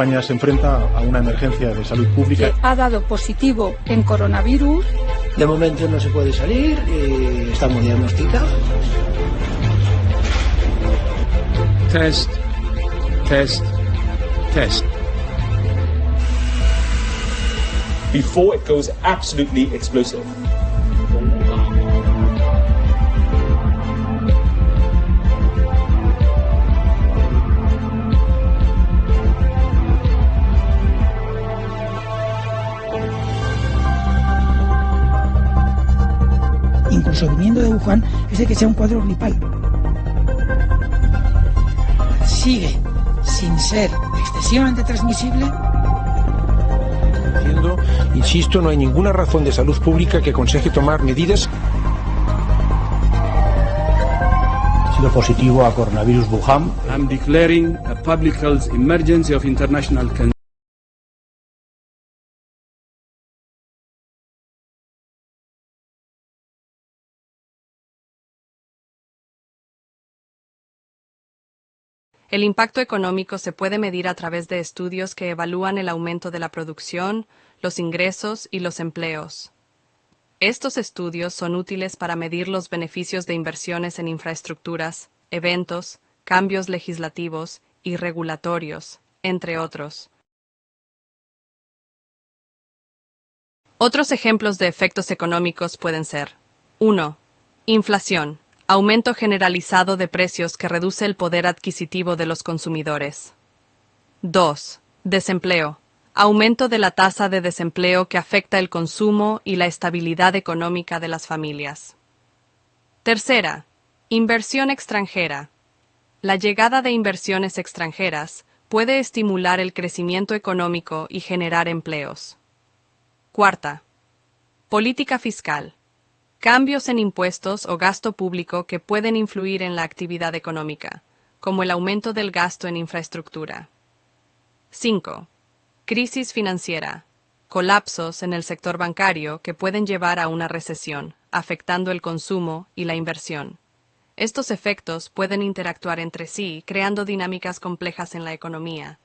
España se enfrenta a una emergencia de salud pública. Ha dado positivo en coronavirus. De momento no se puede salir, estamos diagnosticados. Test, test, test. Before it goes absolutely explosive. Incluso viniendo de Wuhan, es de que sea un cuadro gripal. Sigue sin ser excesivamente transmisible. Insisto, no hay ninguna razón de salud pública que aconseje tomar medidas. Ha sido positivo a coronavirus Wuhan. I'm declaring a public health emergency of international concern. El impacto económico se puede medir a través de estudios que evalúan el aumento de la producción, los ingresos y los empleos. Estos estudios son útiles para medir los beneficios de inversiones en infraestructuras, eventos, cambios legislativos y regulatorios, entre otros. Otros ejemplos de efectos económicos pueden ser: 1. Inflación. Aumento generalizado de precios que reduce el poder adquisitivo de los consumidores. 2. Desempleo. Aumento de la tasa de desempleo que afecta el consumo y la estabilidad económica de las familias. Tercera, inversión extranjera. La llegada de inversiones extranjeras puede estimular el crecimiento económico y generar empleos. Cuarta, política fiscal. Cambios en impuestos o gasto público que pueden influir en la actividad económica, como el aumento del gasto en infraestructura. 5. Crisis financiera. Colapsos en el sector bancario que pueden llevar a una recesión, afectando el consumo y la inversión. Estos efectos pueden interactuar entre sí, creando dinámicas complejas en la economía.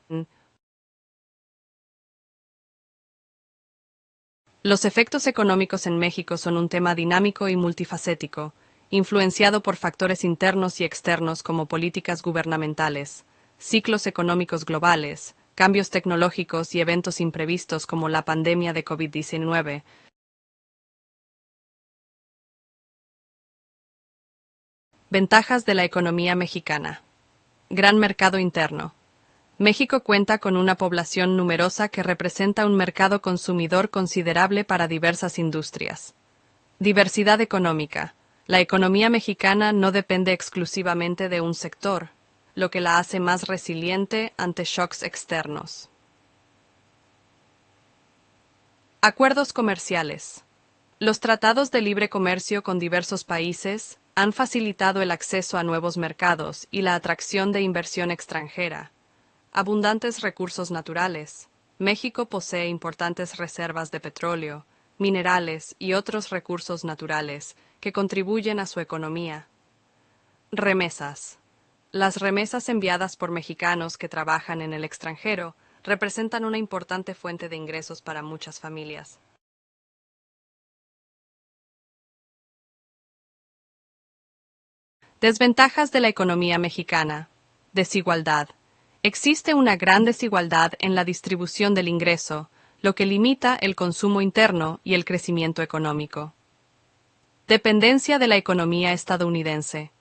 Los efectos económicos en México son un tema dinámico y multifacético, influenciado por factores internos y externos como políticas gubernamentales, ciclos económicos globales, cambios tecnológicos y eventos imprevistos como la pandemia de COVID-19. Ventajas de la economía mexicana. Gran mercado interno. México cuenta con una población numerosa que representa un mercado consumidor considerable para diversas industrias. Diversidad económica. La economía mexicana no depende exclusivamente de un sector, lo que la hace más resiliente ante shocks externos. Acuerdos comerciales. Los tratados de libre comercio con diversos países han facilitado el acceso a nuevos mercados y la atracción de inversión extranjera. Abundantes recursos naturales. México posee importantes reservas de petróleo, minerales y otros recursos naturales que contribuyen a su economía. Remesas. Las remesas enviadas por mexicanos que trabajan en el extranjero representan una importante fuente de ingresos para muchas familias. Desventajas de la economía mexicana. Desigualdad. Existe una gran desigualdad en la distribución del ingreso, lo que limita el consumo interno y el crecimiento económico. Dependencia de la economía estadounidense.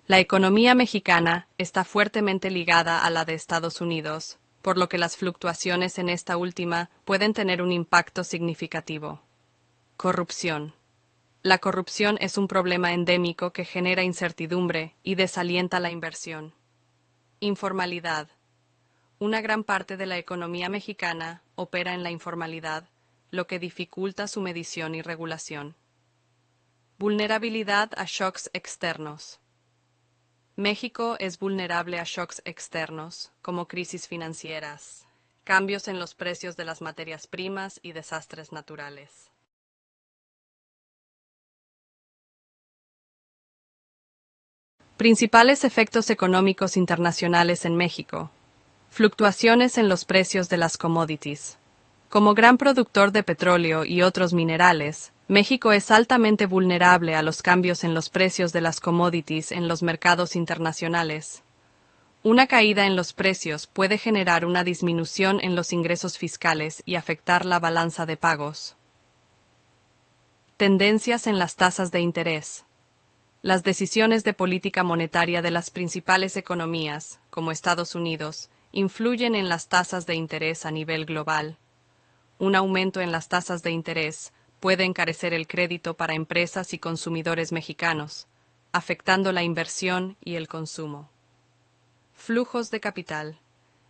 La economía mexicana está fuertemente ligada a la de Estados Unidos, por lo que las fluctuaciones en esta última pueden tener un impacto significativo. Corrupción. La corrupción es un problema endémico que genera incertidumbre y desalienta la inversión. Informalidad. Una gran parte de la economía mexicana opera en la informalidad, lo que dificulta su medición y regulación. Vulnerabilidad a shocks externos. México es vulnerable a shocks externos, como crisis financieras, cambios en los precios de las materias primas y desastres naturales. Principales efectos económicos internacionales en México. Fluctuaciones en los precios de las commodities. Como gran productor de petróleo y otros minerales, México es altamente vulnerable a los cambios en los precios de las commodities en los mercados internacionales. Una caída en los precios puede generar una disminución en los ingresos fiscales y afectar la balanza de pagos. Tendencias en las tasas de interés. Las decisiones de política monetaria de las principales economías, como Estados Unidos, influyen en las tasas de interés a nivel global. Un aumento en las tasas de interés puede encarecer el crédito para empresas y consumidores mexicanos, afectando la inversión y el consumo. Flujos de capital.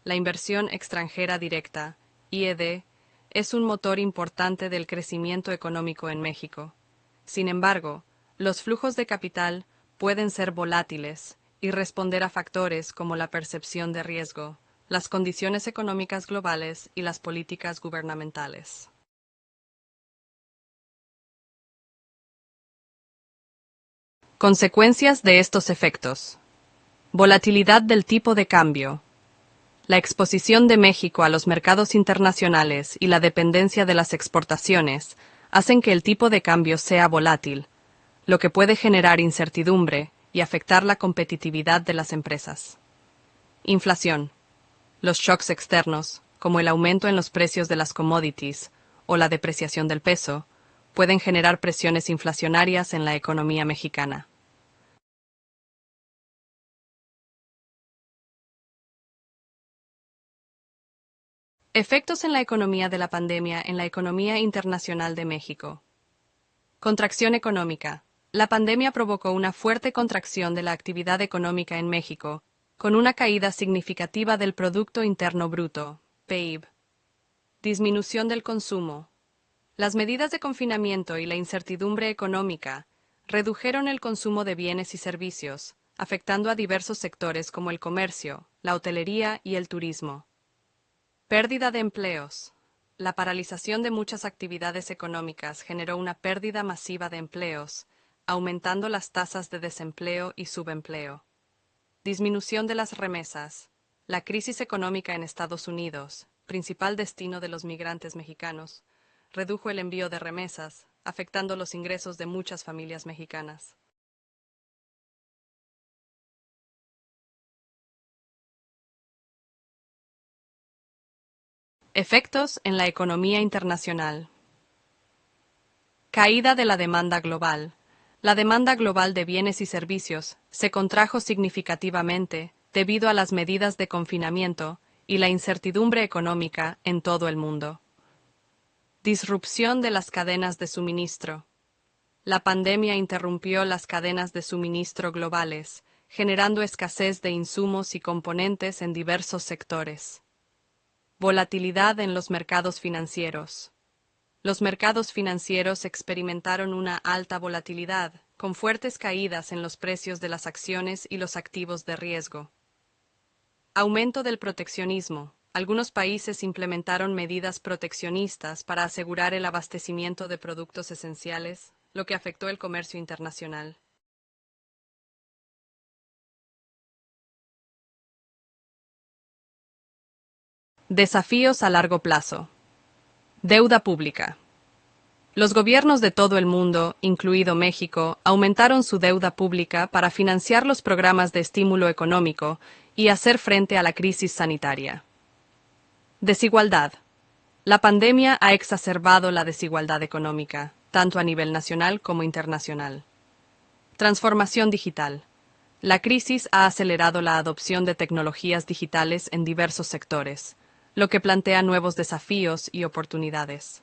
La inversión extranjera directa, IED, es un motor importante del crecimiento económico en México. Sin embargo, los flujos de capital pueden ser volátiles y responder a factores como la percepción de riesgo, las condiciones económicas globales y las políticas gubernamentales. Consecuencias de estos efectos. Volatilidad del tipo de cambio. La exposición de México a los mercados internacionales y la dependencia de las exportaciones hacen que el tipo de cambio sea volátil, lo que puede generar incertidumbre y afectar la competitividad de las empresas. Inflación. Los shocks externos, como el aumento en los precios de las commodities o la depreciación del peso, pueden generar presiones inflacionarias en la economía mexicana. Efectos en la economía de la pandemia en la economía internacional de México. Contracción económica. La pandemia provocó una fuerte contracción de la actividad económica en México, con una caída significativa del Producto Interno Bruto, PIB. Disminución del consumo. Las medidas de confinamiento y la incertidumbre económica redujeron el consumo de bienes y servicios, afectando a diversos sectores como el comercio, la hotelería y el turismo. Pérdida de empleos. La paralización de muchas actividades económicas generó una pérdida masiva de empleos, aumentando las tasas de desempleo y subempleo. Disminución de las remesas. La crisis económica en Estados Unidos, principal destino de los migrantes mexicanos, redujo el envío de remesas, afectando los ingresos de muchas familias mexicanas. Efectos en la economía internacional. Caída de la demanda global. La demanda global de bienes y servicios se contrajo significativamente debido a las medidas de confinamiento y la incertidumbre económica en todo el mundo. Disrupción de las cadenas de suministro. La pandemia interrumpió las cadenas de suministro globales, generando escasez de insumos y componentes en diversos sectores. Volatilidad en los mercados financieros. Los mercados financieros experimentaron una alta volatilidad, con fuertes caídas en los precios de las acciones y los activos de riesgo. Aumento del proteccionismo. Algunos países implementaron medidas proteccionistas para asegurar el abastecimiento de productos esenciales, lo que afectó el comercio internacional. Desafíos a largo plazo. Deuda pública. Los gobiernos de todo el mundo, incluido México, aumentaron su deuda pública para financiar los programas de estímulo económico y hacer frente a la crisis sanitaria. Desigualdad. La pandemia ha exacerbado la desigualdad económica, tanto a nivel nacional como internacional. Transformación digital. La crisis ha acelerado la adopción de tecnologías digitales en diversos sectores, lo que plantea nuevos desafíos y oportunidades.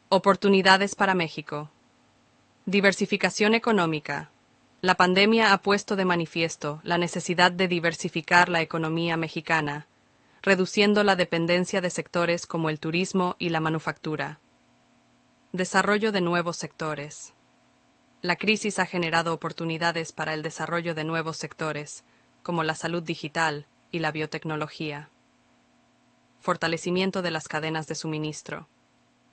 Oportunidades para México. Diversificación económica. La pandemia ha puesto de manifiesto la necesidad de diversificar la economía mexicana, reduciendo la dependencia de sectores como el turismo y la manufactura. Desarrollo de nuevos sectores. La crisis ha generado oportunidades para el desarrollo de nuevos sectores, como la salud digital y la biotecnología. Fortalecimiento de las cadenas de suministro.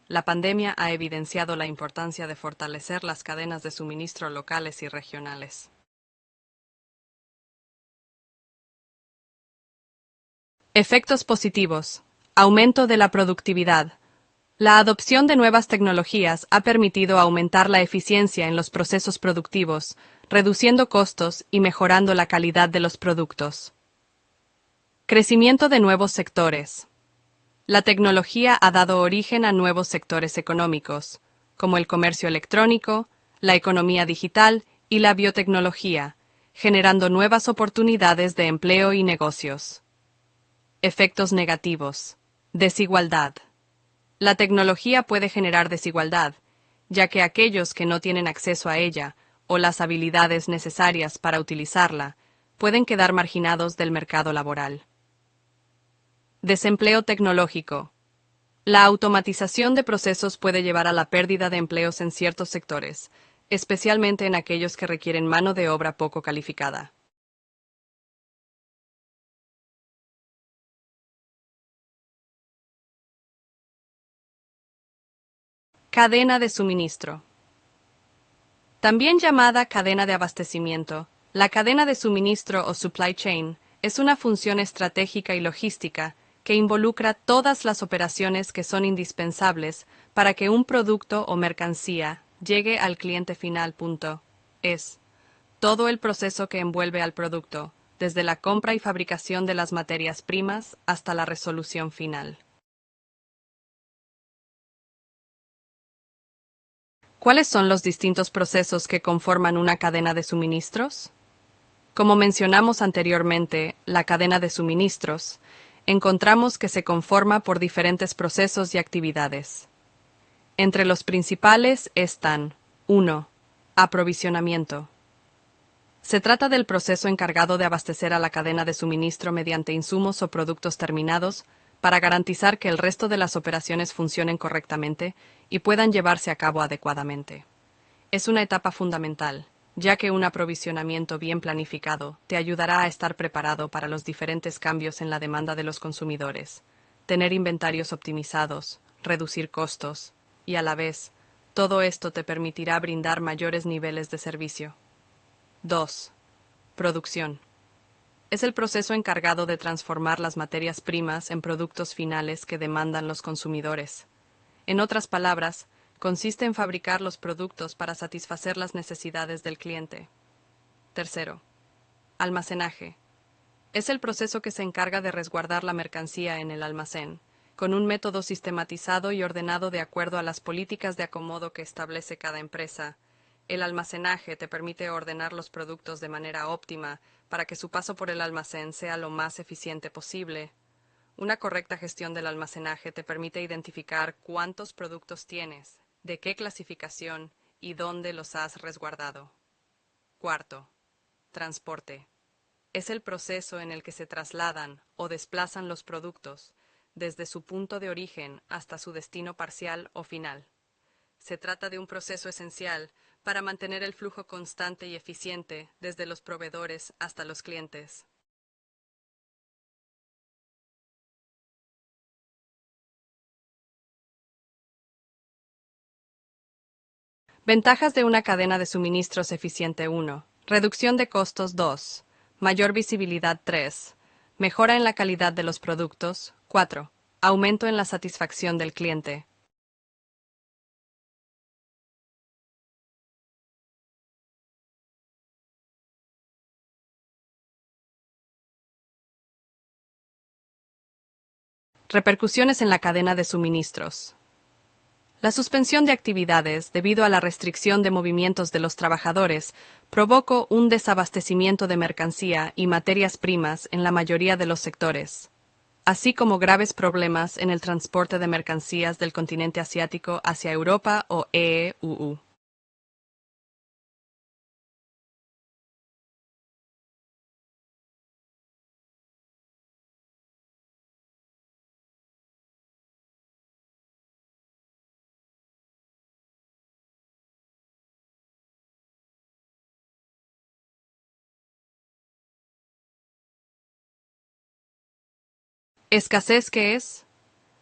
La pandemia ha evidenciado la importancia de fortalecer las cadenas de suministro locales y regionales. Efectos positivos. Aumento de la productividad. La adopción de nuevas tecnologías ha permitido aumentar la eficiencia en los procesos productivos, reduciendo costos y mejorando la calidad de los productos. Crecimiento de nuevos sectores. La tecnología ha dado origen a nuevos sectores económicos, como el comercio electrónico, la economía digital y la biotecnología, generando nuevas oportunidades de empleo y negocios. Efectos negativos. Desigualdad. La tecnología puede generar desigualdad, ya que aquellos que no tienen acceso a ella o las habilidades necesarias para utilizarla pueden quedar marginados del mercado laboral. Desempleo tecnológico. La automatización de procesos puede llevar a la pérdida de empleos en ciertos sectores, especialmente en aquellos que requieren mano de obra poco calificada. Cadena de suministro. También llamada cadena de abastecimiento, la cadena de suministro o supply chain es una función estratégica y logística que involucra todas las operaciones que son indispensables para que un producto o mercancía llegue al cliente final. Es todo el proceso que envuelve al producto, desde la compra y fabricación de las materias primas hasta la resolución final. ¿Cuáles son los distintos procesos que conforman una cadena de suministros? Como mencionamos anteriormente, la cadena de suministros, encontramos que se conforma por diferentes procesos y actividades. Entre los principales están 1. Aprovisionamiento. Se trata del proceso encargado de abastecer a la cadena de suministro mediante insumos o productos terminados para garantizar que el resto de las operaciones funcionen correctamente y puedan llevarse a cabo adecuadamente. Es una etapa fundamental, ya que un aprovisionamiento bien planificado te ayudará a estar preparado para los diferentes cambios en la demanda de los consumidores, tener inventarios optimizados, reducir costos, y a la vez, todo esto te permitirá brindar mayores niveles de servicio. 2. Producción. Es el proceso encargado de transformar las materias primas en productos finales que demandan los consumidores. En otras palabras, consiste en fabricar los productos para satisfacer las necesidades del cliente. 3. Almacenaje. Es el proceso que se encarga de resguardar la mercancía en el almacén, con un método sistematizado y ordenado de acuerdo a las políticas de acomodo que establece cada empresa. El almacenaje te permite ordenar los productos de manera óptima para que su paso por el almacén sea lo más eficiente posible. Una correcta gestión del almacenaje te permite identificar cuántos productos tienes, de qué clasificación y dónde los has resguardado. 4. Transporte. Es el proceso en el que se trasladan o desplazan los productos desde su punto de origen hasta su destino parcial o final. Se trata de un proceso esencial para mantener el flujo constante y eficiente desde los proveedores hasta los clientes. Ventajas de una cadena de suministros eficiente. 1. Reducción de costos. 2. Mayor visibilidad. 3. Mejora en la calidad de los productos. 4. Aumento en la satisfacción del cliente. Repercusiones en la cadena de suministros. La suspensión de actividades debido a la restricción de movimientos de los trabajadores provocó un desabastecimiento de mercancía y materias primas en la mayoría de los sectores, así como graves problemas en el transporte de mercancías del continente asiático hacia Europa o EEUU. ¿Escasez qué es?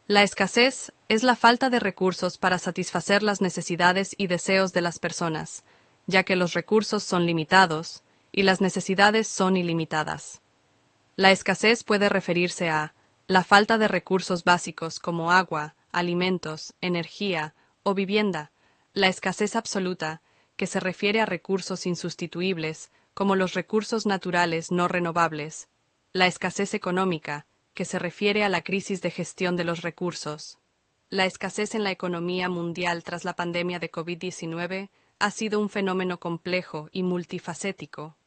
La escasez es la falta de recursos para satisfacer las necesidades y deseos de las personas, ya que los recursos son limitados y las necesidades son ilimitadas. La escasez puede referirse a la falta de recursos básicos como agua, alimentos, energía o vivienda, la escasez absoluta, que se refiere a recursos insustituibles, como los recursos naturales no renovables, la escasez económica, que se refiere a la crisis de gestión de los recursos. La escasez en la economía mundial tras la pandemia de COVID-19 ha sido un fenómeno complejo y multifacético.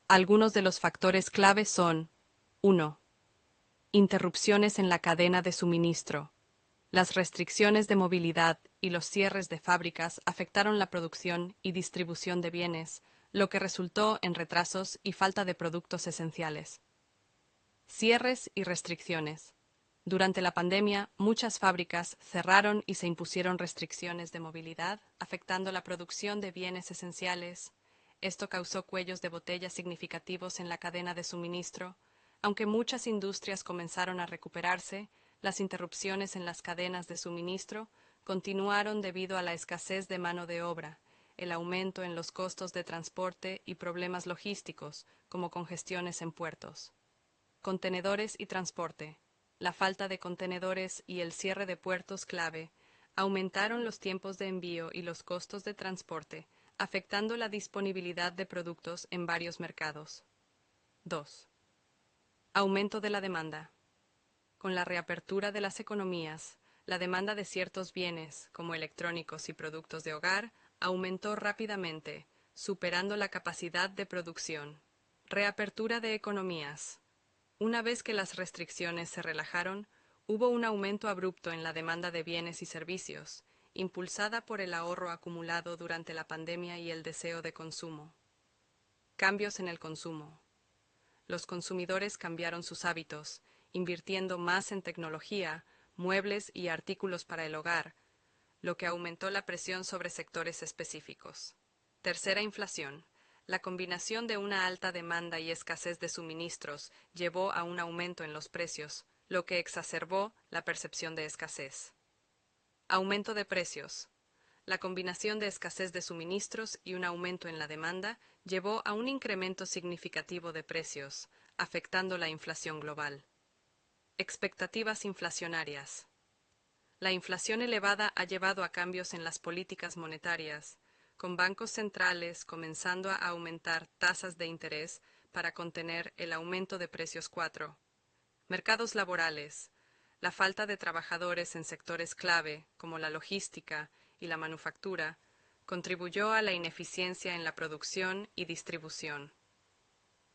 Algunos de los factores clave son: 1. Interrupciones en la cadena de suministro. Las restricciones de movilidad y los cierres de fábricas afectaron la producción y distribución de bienes, lo que resultó en retrasos y falta de productos esenciales. Cierres y restricciones. Durante la pandemia, muchas fábricas cerraron y se impusieron restricciones de movilidad, afectando la producción de bienes esenciales. Esto causó cuellos de botella significativos en la cadena de suministro. Aunque muchas industrias comenzaron a recuperarse, las interrupciones en las cadenas de suministro continuaron debido a la escasez de mano de obra, el aumento en los costos de transporte y problemas logísticos, como congestiones en puertos. Contenedores y transporte. La falta de contenedores y el cierre de puertos clave aumentaron los tiempos de envío y los costos de transporte, afectando la disponibilidad de productos en varios mercados. 2. Aumento de la demanda. Con la reapertura de las economías, la demanda de ciertos bienes, como electrónicos y productos de hogar, aumentó rápidamente, superando la capacidad de producción. Reapertura de economías. Una vez que las restricciones se relajaron, hubo un aumento abrupto en la demanda de bienes y servicios, impulsada por el ahorro acumulado durante la pandemia y el deseo de consumo. Cambios en el consumo. Los consumidores cambiaron sus hábitos, invirtiendo más en tecnología, muebles y artículos para el hogar, lo que aumentó la presión sobre sectores específicos. Tercera, inflación. La combinación de una alta demanda y escasez de suministros llevó a un aumento en los precios, lo que exacerbó la percepción de escasez. Aumento de precios. La combinación de escasez de suministros y un aumento en la demanda llevó a un incremento significativo de precios, afectando la inflación global. Expectativas inflacionarias. La inflación elevada ha llevado a cambios en las políticas monetarias, con bancos centrales comenzando a aumentar tasas de interés para contener el aumento de precios. 4. Mercados laborales. La falta de trabajadores en sectores clave, como la logística y la manufactura, contribuyó a la ineficiencia en la producción y distribución.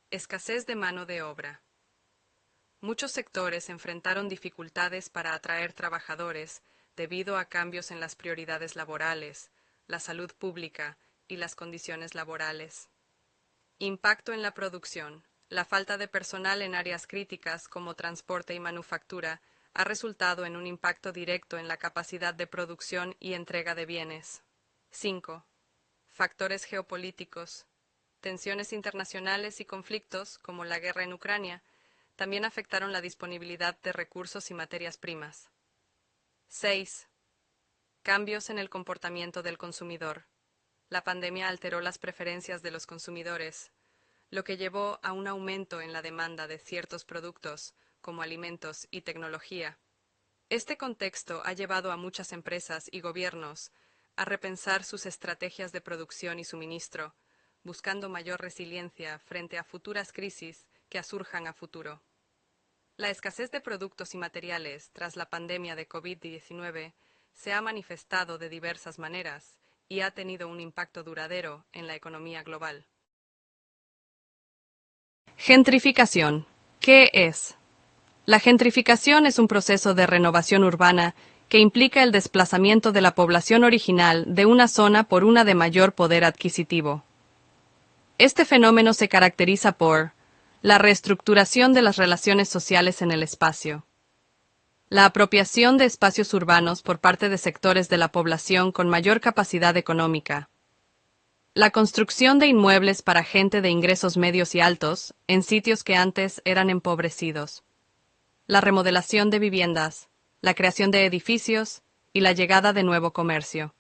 Escasez de mano de obra. Muchos sectores enfrentaron dificultades para atraer trabajadores debido a cambios en las prioridades laborales, la salud pública y las condiciones laborales. Impacto en la producción. La falta de personal en áreas críticas como transporte y manufactura ha resultado en un impacto directo en la capacidad de producción y entrega de bienes. 5. Factores geopolíticos. Tensiones internacionales y conflictos, como la guerra en Ucrania, también afectaron la disponibilidad de recursos y materias primas. 6. Cambios en el comportamiento del consumidor. La pandemia alteró las preferencias de los consumidores, lo que llevó a un aumento en la demanda de ciertos productos, como alimentos y tecnología. Este contexto ha llevado a muchas empresas y gobiernos a repensar sus estrategias de producción y suministro, buscando mayor resiliencia frente a futuras crisis que surjan a futuro. La escasez de productos y materiales tras la pandemia de COVID-19 se ha manifestado de diversas maneras y ha tenido un impacto duradero en la economía global. Gentrificación. ¿Qué es? La gentrificación es un proceso de renovación urbana que implica el desplazamiento de la población original de una zona por una de mayor poder adquisitivo. Este fenómeno se caracteriza por la reestructuración de las relaciones sociales en el espacio, la apropiación de espacios urbanos por parte de sectores de la población con mayor capacidad económica, la construcción de inmuebles para gente de ingresos medios y altos en sitios que antes eran empobrecidos, la remodelación de viviendas, la creación de edificios y la llegada de nuevo comercio,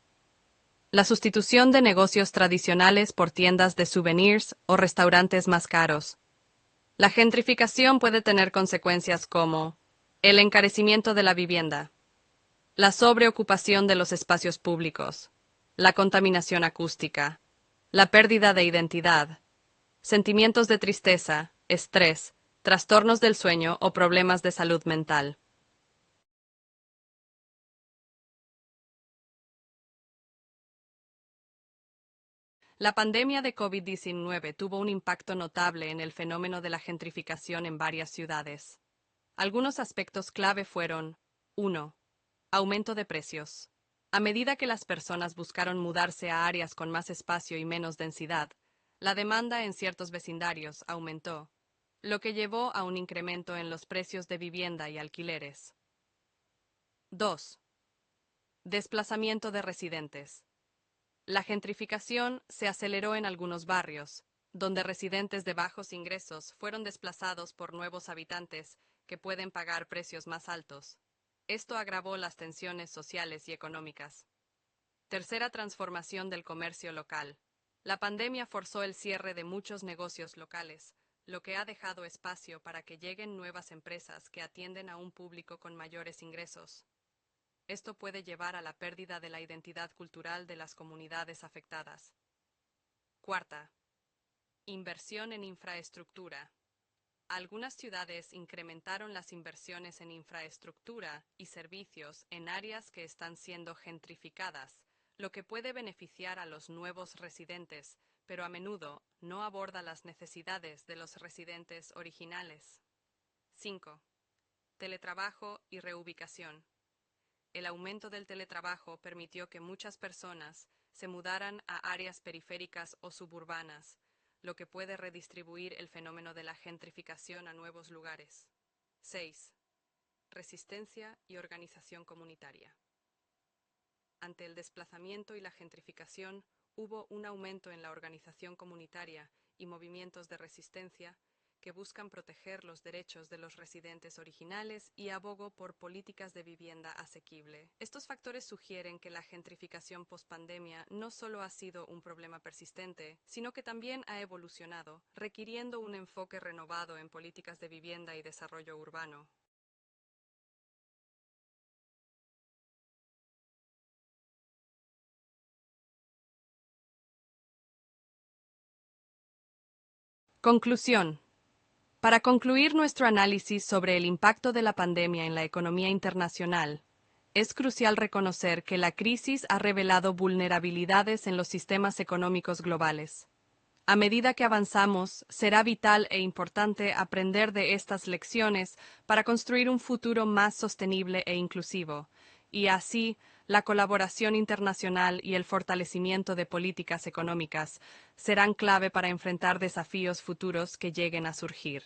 la sustitución de negocios tradicionales por tiendas de souvenirs o restaurantes más caros. La gentrificación puede tener consecuencias como El encarecimiento de la vivienda, la sobreocupación de los espacios públicos, la contaminación acústica, la pérdida de identidad, sentimientos de tristeza, estrés, trastornos del sueño o problemas de salud mental. La pandemia de COVID-19 tuvo un impacto notable en el fenómeno de la gentrificación en varias ciudades. Algunos aspectos clave fueron: 1. Aumento de precios. A medida que las personas buscaron mudarse a áreas con más espacio y menos densidad, la demanda en ciertos vecindarios aumentó, lo que llevó a un incremento en los precios de vivienda y alquileres. 2. Desplazamiento de residentes. La gentrificación se aceleró en algunos barrios, donde residentes de bajos ingresos fueron desplazados por nuevos habitantes que pueden pagar precios más altos. Esto agravó las tensiones sociales y económicas. Tercera transformación del comercio local. La pandemia forzó el cierre de muchos negocios locales, lo que ha dejado espacio para que lleguen nuevas empresas que atienden a un público con mayores ingresos. Esto puede llevar a la pérdida de la identidad cultural de las comunidades afectadas. Cuarta, inversión en infraestructura. Algunas ciudades incrementaron las inversiones en infraestructura y servicios en áreas que están siendo gentrificadas, lo que puede beneficiar a los nuevos residentes, pero a menudo no aborda las necesidades de los residentes originales. 5. Teletrabajo y reubicación. El aumento del teletrabajo permitió que muchas personas se mudaran a áreas periféricas o suburbanas, lo que puede redistribuir el fenómeno de la gentrificación a nuevos lugares. 6. Resistencia y organización comunitaria. Ante el desplazamiento y la gentrificación, hubo un aumento en la organización comunitaria y movimientos de resistencia que buscan proteger los derechos de los residentes originales y abogó por políticas de vivienda asequible. Estos factores sugieren que la gentrificación pospandemia no solo ha sido un problema persistente, sino que también ha evolucionado, requiriendo un enfoque renovado en políticas de vivienda y desarrollo urbano. Conclusión. Para concluir nuestro análisis sobre el impacto de la pandemia en la economía internacional, es crucial reconocer que la crisis ha revelado vulnerabilidades en los sistemas económicos globales. A medida que avanzamos, será vital e importante aprender de estas lecciones para construir un futuro más sostenible e inclusivo, y así, la colaboración internacional y el fortalecimiento de políticas económicas serán clave para enfrentar desafíos futuros que lleguen a surgir.